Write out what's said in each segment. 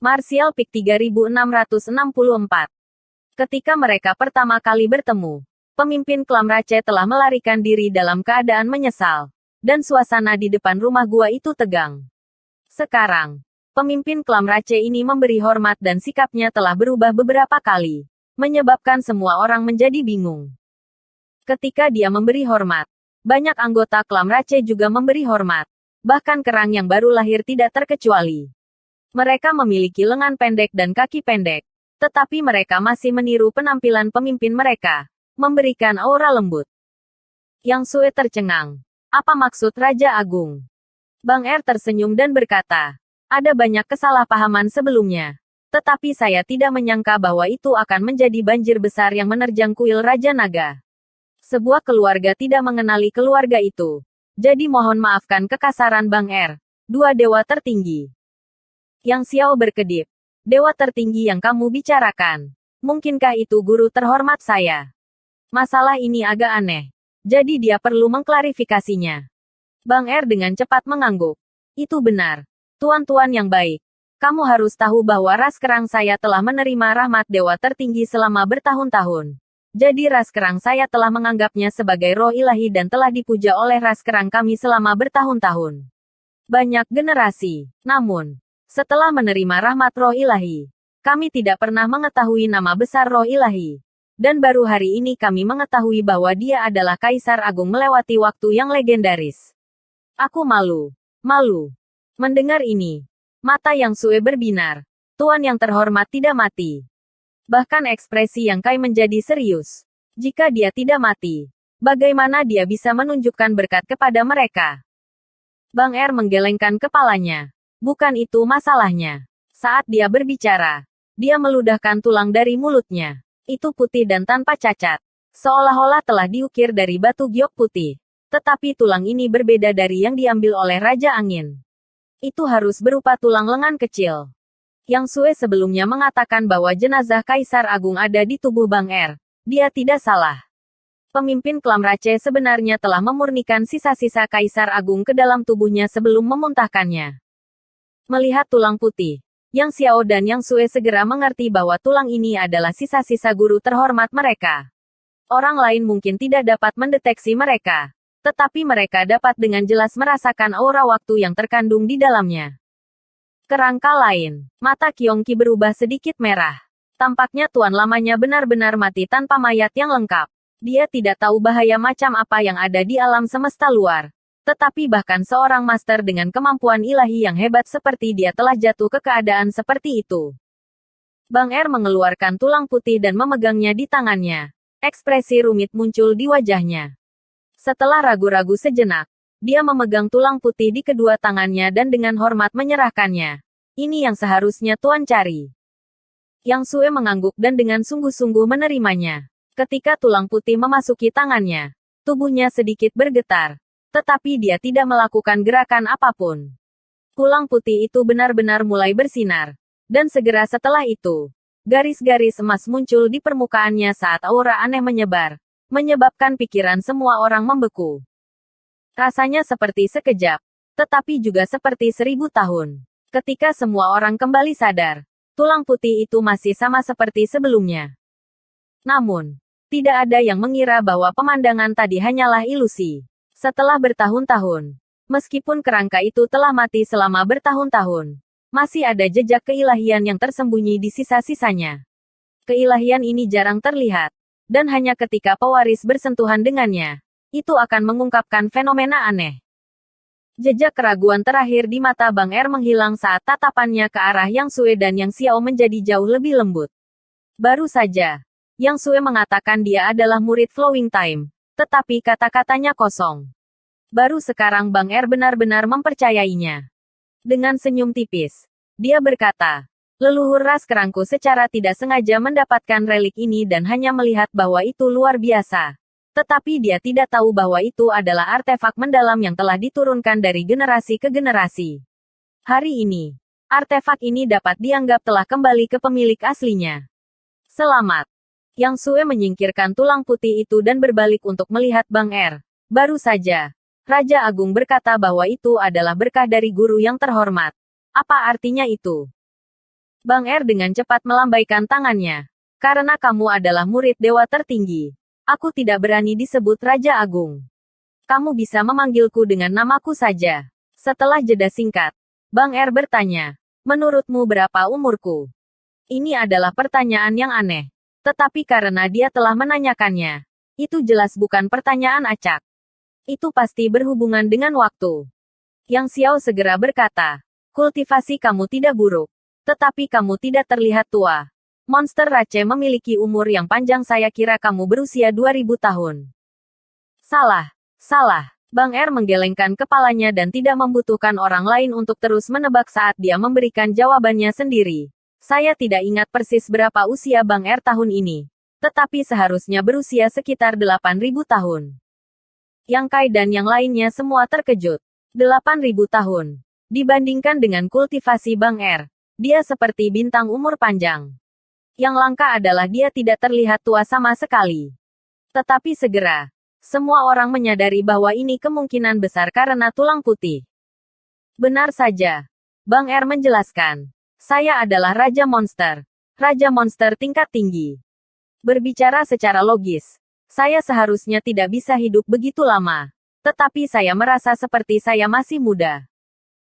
Martial Peak 3664. Ketika mereka pertama kali bertemu, pemimpin klan Rache telah melarikan diri dalam keadaan menyesal, dan suasana di depan rumah gua itu tegang. Sekarang, pemimpin klan Rache ini memberi hormat dan sikapnya telah berubah beberapa kali, menyebabkan semua orang menjadi bingung. Ketika dia memberi hormat, banyak anggota klan Rache juga memberi hormat, bahkan kerang yang baru lahir tidak terkecuali. Mereka memiliki lengan pendek dan kaki pendek, tetapi mereka masih meniru penampilan pemimpin mereka, memberikan aura lembut. Yang Sue tercengang. Apa maksud Raja Agung? Bang Er tersenyum dan berkata, ada banyak kesalahpahaman sebelumnya. Tetapi saya tidak menyangka bahwa itu akan menjadi banjir besar yang menerjang kuil Raja Naga. Sebuah keluarga tidak mengenali keluarga itu. Jadi mohon maafkan kekasaran Bang Er. Dua dewa tertinggi. Yang Xiao berkedip. Dewa tertinggi yang kamu bicarakan. Mungkinkah itu guru terhormat saya? Masalah ini agak aneh. Jadi dia perlu mengklarifikasinya. Bang Er dengan cepat mengangguk. Itu benar. Tuan-tuan yang baik. Kamu harus tahu bahwa ras kerang saya telah menerima rahmat dewa tertinggi selama bertahun-tahun. Jadi ras kerang saya telah menganggapnya sebagai roh ilahi dan telah dipuja oleh ras kerang kami selama bertahun-tahun. Banyak generasi. Namun, setelah menerima rahmat roh ilahi, kami tidak pernah mengetahui nama besar roh ilahi. Dan baru hari ini kami mengetahui bahwa dia adalah Kaisar Agung melewati waktu yang legendaris. Aku malu. Malu. Mendengar ini, mata Yang Sue berbinar. Tuan yang terhormat tidak mati. Bahkan ekspresi Yang Kai menjadi serius. Jika dia tidak mati, bagaimana dia bisa menunjukkan berkat kepada mereka? Bang Er menggelengkan kepalanya. Bukan itu masalahnya. Saat dia berbicara, dia meludahkan tulang dari mulutnya. Itu putih dan tanpa cacat. Seolah-olah telah diukir dari batu giok putih. Tetapi tulang ini berbeda dari yang diambil oleh Raja Angin. Itu harus berupa tulang lengan kecil. Yang Sue sebelumnya mengatakan bahwa jenazah Kaisar Agung ada di tubuh Bang Er. Dia tidak salah. Pemimpin klan Rache sebenarnya telah memurnikan sisa-sisa Kaisar Agung ke dalam tubuhnya sebelum memuntahkannya. Melihat tulang putih, Yang Xiao dan Yang Sue segera mengerti bahwa tulang ini adalah sisa-sisa guru terhormat mereka. Orang lain mungkin tidak dapat mendeteksi mereka, tetapi mereka dapat dengan jelas merasakan aura waktu yang terkandung di dalamnya. Kerangka lain, mata Kyongki berubah sedikit merah. Tampaknya tuan lamanya benar-benar mati tanpa mayat yang lengkap. Dia tidak tahu bahaya macam apa yang ada di alam semesta luar. Tetapi bahkan seorang master dengan kemampuan ilahi yang hebat seperti dia telah jatuh ke keadaan seperti itu. Bang Er mengeluarkan tulang putih dan memegangnya di tangannya. Ekspresi rumit muncul di wajahnya. Setelah ragu-ragu sejenak, dia memegang tulang putih di kedua tangannya dan dengan hormat menyerahkannya. Ini yang seharusnya Tuan cari. Yang Sue mengangguk dan dengan sungguh-sungguh menerimanya. Ketika tulang putih memasuki tangannya, tubuhnya sedikit bergetar. Tetapi dia tidak melakukan gerakan apapun. Tulang putih itu benar-benar mulai bersinar. Dan segera setelah itu, garis-garis emas muncul di permukaannya saat aura aneh menyebar, menyebabkan pikiran semua orang membeku. Rasanya seperti sekejap, tetapi juga seperti 1000 tahun. Ketika semua orang kembali sadar, tulang putih itu masih sama seperti sebelumnya. Namun, tidak ada yang mengira bahwa pemandangan tadi hanyalah ilusi. Setelah bertahun-tahun, meskipun kerangka itu telah mati selama bertahun-tahun, masih ada jejak keilahian yang tersembunyi di sisa-sisanya. Keilahian ini jarang terlihat, dan hanya ketika pewaris bersentuhan dengannya, itu akan mengungkapkan fenomena aneh. Jejak keraguan terakhir di mata Bang Er menghilang saat tatapannya ke arah Yang Sue dan Yang Xiao menjadi jauh lebih lembut. Baru saja, Yang Sue mengatakan dia adalah murid Flowing Time. Tetapi kata-katanya kosong. Baru sekarang Bang Er benar-benar mempercayainya. Dengan senyum tipis, dia berkata, leluhur ras kerangku secara tidak sengaja mendapatkan relik ini dan hanya melihat bahwa itu luar biasa. Tetapi dia tidak tahu bahwa itu adalah artefak mendalam yang telah diturunkan dari generasi ke generasi. Hari ini, artefak ini dapat dianggap telah kembali ke pemilik aslinya. Selamat. Yang Sue menyingkirkan tulang putih itu dan berbalik untuk melihat Bang Er. Baru saja, Raja Agung berkata bahwa itu adalah berkah dari guru yang terhormat. Apa artinya itu? Bang Er dengan cepat melambaikan tangannya. Karena kamu adalah murid dewa tertinggi. Aku tidak berani disebut Raja Agung. Kamu bisa memanggilku dengan namaku saja. Setelah jeda singkat, Bang Er bertanya, menurutmu berapa umurku? Ini adalah pertanyaan yang aneh. Tetapi karena dia telah menanyakannya, itu jelas bukan pertanyaan acak. Itu pasti berhubungan dengan waktu. Yang Xiao segera berkata, kultivasi kamu tidak buruk. Tetapi kamu tidak terlihat tua. Monster Rache memiliki umur yang panjang, saya kira kamu berusia 2000 tahun. Salah. Salah. Bang Er menggelengkan kepalanya dan tidak membutuhkan orang lain untuk terus menebak saat dia memberikan jawabannya sendiri. Saya tidak ingat persis berapa usia Bang Er tahun ini. Tetapi seharusnya berusia sekitar 8000 tahun. Yang Kai dan yang lainnya semua terkejut. 8000 tahun. Dibandingkan dengan kultivasi Bang Er, dia seperti bintang umur panjang. Yang langka adalah dia tidak terlihat tua sama sekali. Tetapi segera, semua orang menyadari bahwa ini kemungkinan besar karena tulang putih. Benar saja. Bang Er menjelaskan. Saya adalah Raja Monster. Raja Monster tingkat tinggi. Berbicara secara logis, saya seharusnya tidak bisa hidup begitu lama. Tetapi saya merasa seperti saya masih muda.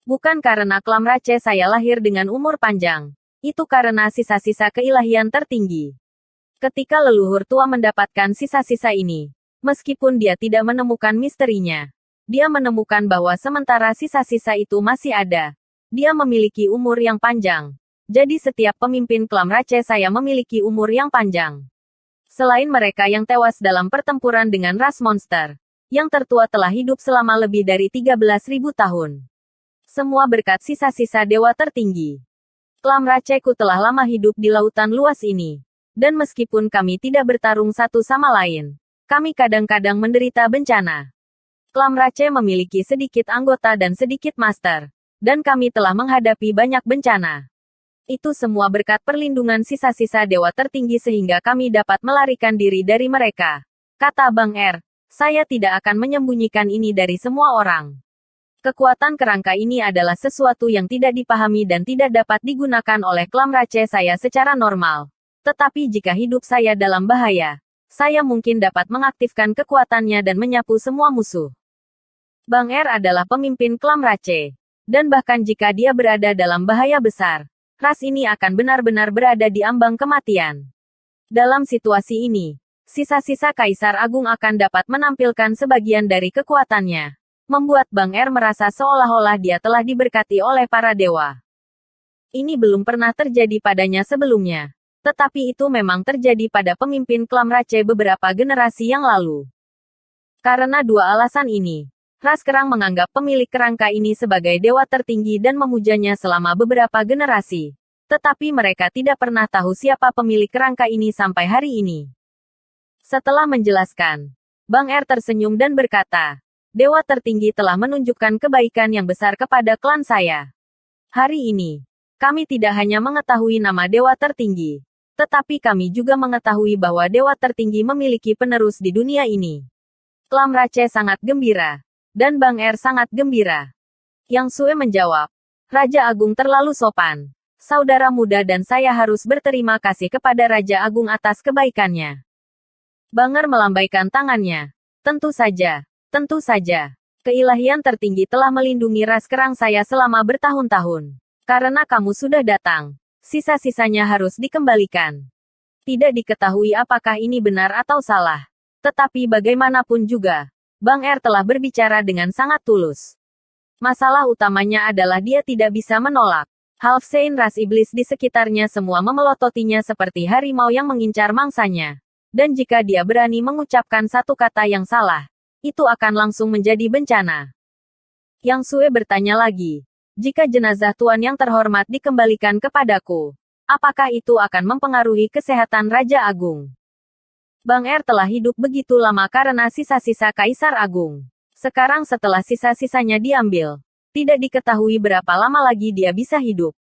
Bukan karena klan Rache saya lahir dengan umur panjang. Itu karena sisa-sisa keilahian tertinggi. Ketika leluhur tua mendapatkan sisa-sisa ini, meskipun dia tidak menemukan misterinya, dia menemukan bahwa sementara sisa-sisa itu masih ada, dia memiliki umur yang panjang. Jadi setiap pemimpin klan Rache saya memiliki umur yang panjang. Selain mereka yang tewas dalam pertempuran dengan ras monster, yang tertua telah hidup selama lebih dari 13.000 tahun. Semua berkat sisa-sisa dewa tertinggi. Klan Racheku telah lama hidup di lautan luas ini. Dan meskipun kami tidak bertarung satu sama lain, kami kadang-kadang menderita bencana. Klan Rache memiliki sedikit anggota dan sedikit master. Dan kami telah menghadapi banyak bencana. Itu semua berkat perlindungan sisa-sisa dewa tertinggi sehingga kami dapat melarikan diri dari mereka. Kata Bang Er, saya tidak akan menyembunyikan ini dari semua orang. Kekuatan kerangka ini adalah sesuatu yang tidak dipahami dan tidak dapat digunakan oleh klan Rache saya secara normal. Tetapi jika hidup saya dalam bahaya, saya mungkin dapat mengaktifkan kekuatannya dan menyapu semua musuh. Bang Er adalah pemimpin klan Rache. Dan bahkan jika dia berada dalam bahaya besar, ras ini akan benar-benar berada di ambang kematian. Dalam situasi ini, sisa-sisa Kaisar Agung akan dapat menampilkan sebagian dari kekuatannya. Membuat Bang Er merasa seolah-olah dia telah diberkati oleh para dewa. Ini belum pernah terjadi padanya sebelumnya. Tetapi itu memang terjadi pada pemimpin klan Rache beberapa generasi yang lalu. Karena dua alasan ini, ras kerang menganggap pemilik kerangka ini sebagai dewa tertinggi dan memujanya selama beberapa generasi. Tetapi mereka tidak pernah tahu siapa pemilik kerangka ini sampai hari ini. Setelah menjelaskan, Bang Er tersenyum dan berkata, Dewa tertinggi telah menunjukkan kebaikan yang besar kepada klan saya. Hari ini, kami tidak hanya mengetahui nama dewa tertinggi, tetapi kami juga mengetahui bahwa dewa tertinggi memiliki penerus di dunia ini. Klan Rache sangat gembira, dan Bang Er sangat gembira. Yang Sue menjawab, Raja Agung terlalu sopan. Saudara muda dan saya harus berterima kasih kepada Raja Agung atas kebaikannya. Bang Er melambaikan tangannya. Tentu saja. Tentu saja. Keilahian tertinggi telah melindungi ras kerang saya selama bertahun-tahun. Karena kamu sudah datang, sisa-sisanya harus dikembalikan. Tidak diketahui apakah ini benar atau salah. Tetapi bagaimanapun juga, Bang Er telah berbicara dengan sangat tulus. Masalah utamanya adalah dia tidak bisa menolak. Halfsane ras iblis di sekitarnya semua memelototinya seperti harimau yang mengincar mangsanya. Dan jika dia berani mengucapkan satu kata yang salah, itu akan langsung menjadi bencana. Yang Sue bertanya lagi, jika jenazah Tuan yang terhormat dikembalikan kepadaku, apakah itu akan mempengaruhi kesehatan Raja Agung? Bang Er telah hidup begitu lama karena sisa-sisa Kaisar Agung. Sekarang setelah sisa-sisanya diambil, tidak diketahui berapa lama lagi dia bisa hidup.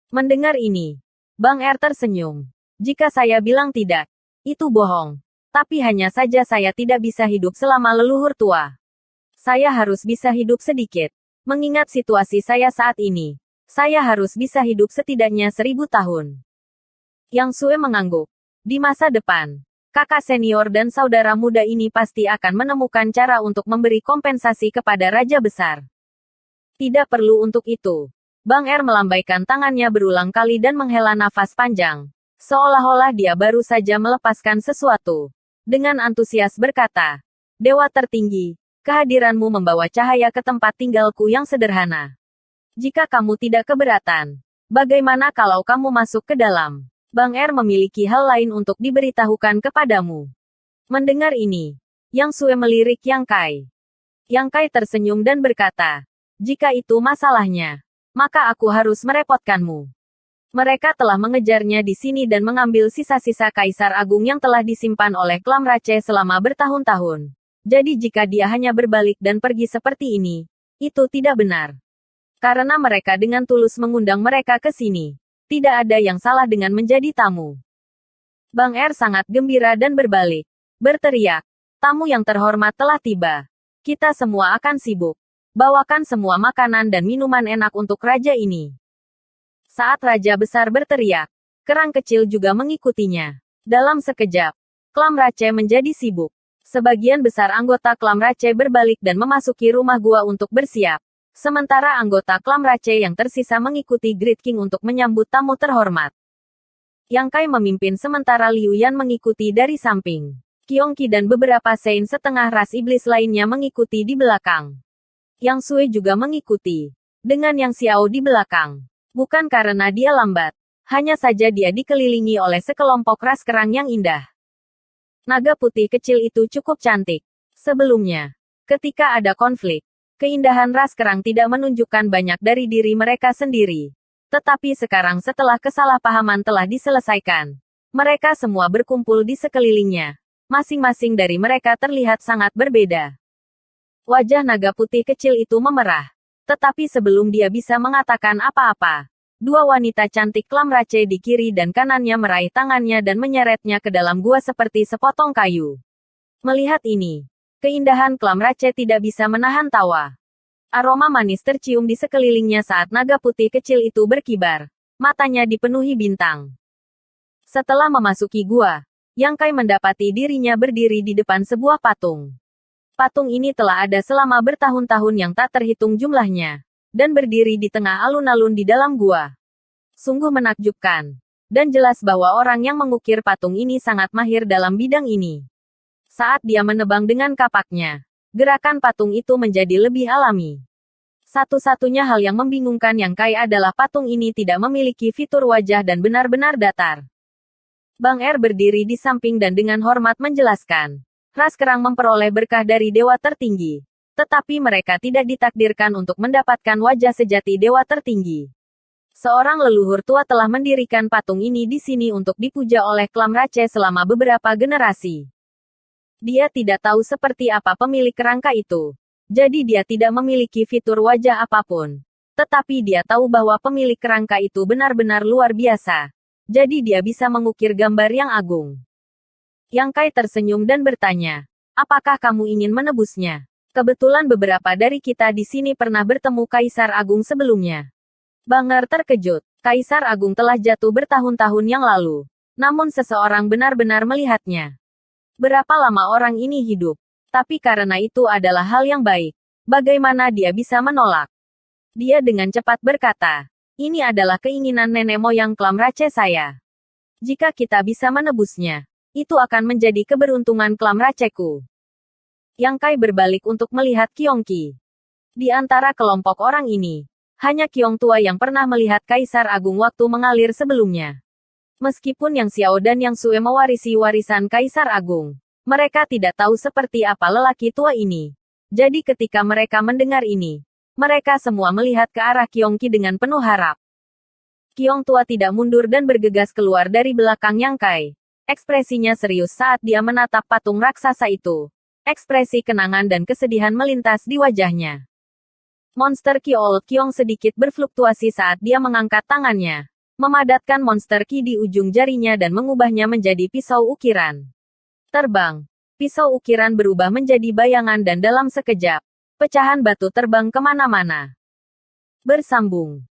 Mendengar ini, Bang Er tersenyum. Jika saya bilang tidak, itu bohong. Tapi hanya saja saya tidak bisa hidup selama leluhur tua. Saya harus bisa hidup sedikit. Mengingat situasi saya saat ini, Saya harus bisa hidup setidaknya 1000 tahun. Yang Sue mengangguk. Di masa depan, kakak senior dan saudara muda ini pasti akan menemukan cara untuk memberi kompensasi kepada Raja Besar. Tidak perlu untuk itu. Bang Er melambaikan tangannya berulang kali dan menghela nafas panjang. Seolah-olah dia baru saja melepaskan sesuatu. Dengan antusias berkata, Dewa tertinggi, kehadiranmu membawa cahaya ke tempat tinggalku yang sederhana. Jika kamu tidak keberatan, bagaimana kalau kamu masuk ke dalam? Bang Er memiliki hal lain untuk diberitahukan kepadamu. Mendengar ini, Yang Sue melirik Yang Kai. Yang Kai tersenyum dan berkata, jika itu masalahnya, maka aku harus merepotkanmu. Mereka telah mengejarnya di sini dan mengambil sisa-sisa Kaisar Agung yang telah disimpan oleh klan Rache selama bertahun-tahun. Jadi jika dia hanya berbalik dan pergi seperti ini, itu tidak benar. Karena mereka dengan tulus mengundang mereka ke sini. Tidak ada yang salah dengan menjadi tamu. Bang Er sangat gembira dan berbalik. Berteriak, tamu yang terhormat telah tiba. Kita semua akan sibuk. Bawakan semua makanan dan minuman enak untuk raja ini. Saat Raja Besar berteriak, kerang kecil juga mengikutinya. Dalam sekejap, klan Rache menjadi sibuk. Sebagian besar anggota klan Rache berbalik dan memasuki rumah gua untuk bersiap. Sementara anggota klan Rache yang tersisa mengikuti Great King untuk menyambut tamu terhormat. Yang Kai memimpin sementara Liu Yan mengikuti dari samping. Qiongqi dan beberapa Sein setengah ras iblis lainnya mengikuti di belakang. Yang Sue juga mengikuti. Dengan Yang Xiao di belakang. Bukan karena dia lambat. Hanya saja dia dikelilingi oleh sekelompok ras kerang yang indah. Naga putih kecil itu cukup cantik. Sebelumnya, ketika ada konflik, keindahan ras kerang tidak menunjukkan banyak dari diri mereka sendiri. Tetapi sekarang setelah kesalahpahaman telah diselesaikan, mereka semua berkumpul di sekelilingnya. Masing-masing dari mereka terlihat sangat berbeda. Wajah naga putih kecil itu memerah. Tetapi sebelum dia bisa mengatakan apa-apa, dua wanita cantik klan Rache di kiri dan kanannya meraih tangannya dan menyeretnya ke dalam gua seperti sepotong kayu. Melihat ini, keindahan klan Rache tidak bisa menahan tawa. Aroma manis tercium di sekelilingnya saat naga putih kecil itu berkibar. Matanya dipenuhi bintang. Setelah memasuki gua, Yang Kai mendapati dirinya berdiri di depan sebuah patung. Patung ini telah ada selama bertahun-tahun yang tak terhitung jumlahnya, dan berdiri di tengah alun-alun di dalam gua. Sungguh menakjubkan. Dan jelas bahwa orang yang mengukir patung ini sangat mahir dalam bidang ini. Saat dia menebang dengan kapaknya, gerakan patung itu menjadi lebih alami. Satu-satunya hal yang membingungkan Yang Kai adalah patung ini tidak memiliki fitur wajah dan benar-benar datar. Bang Er berdiri di samping dan dengan hormat menjelaskan. Ras kerang memperoleh berkah dari dewa tertinggi. Tetapi mereka tidak ditakdirkan untuk mendapatkan wajah sejati dewa tertinggi. Seorang leluhur tua telah mendirikan patung ini di sini untuk dipuja oleh klan Rache selama beberapa generasi. Dia tidak tahu seperti apa pemilik kerangka itu. Jadi dia tidak memiliki fitur wajah apapun. Tetapi dia tahu bahwa pemilik kerangka itu benar-benar luar biasa. Jadi dia bisa mengukir gambar yang agung. Yang Kai tersenyum dan bertanya, apakah kamu ingin menebusnya? Kebetulan beberapa dari kita di sini pernah bertemu Kaisar Agung sebelumnya. Bang Er terkejut. Kaisar Agung telah jatuh bertahun-tahun yang lalu. Namun seseorang benar-benar melihatnya. Berapa lama orang ini hidup? Tapi karena itu adalah hal yang baik. Bagaimana dia bisa menolak? Dia dengan cepat berkata, ini adalah keinginan nenek moyang klan Rache saya. Jika kita bisa menebusnya, itu akan menjadi keberuntungan klan Racheku. Yang Kai berbalik untuk melihat Qiongqi. Di antara kelompok orang ini, hanya Qiong tua yang pernah melihat Kaisar Agung waktu mengalir sebelumnya. Meskipun Yang Xiao dan Yang Sue mewarisi warisan Kaisar Agung, mereka tidak tahu seperti apa lelaki tua ini. Jadi ketika mereka mendengar ini, mereka semua melihat ke arah Qiongqi dengan penuh harap. Qiong tua tidak mundur dan bergegas keluar dari belakang Yang Kai. Ekspresinya serius saat dia menatap patung raksasa itu. Ekspresi kenangan dan kesedihan melintas di wajahnya. Monster Ki Old Qiong sedikit berfluktuasi saat dia mengangkat tangannya. Memadatkan monster Ki di ujung jarinya dan mengubahnya menjadi pisau ukiran. Terbang. Pisau ukiran berubah menjadi bayangan dan dalam sekejap, pecahan batu terbang kemana-mana. Bersambung.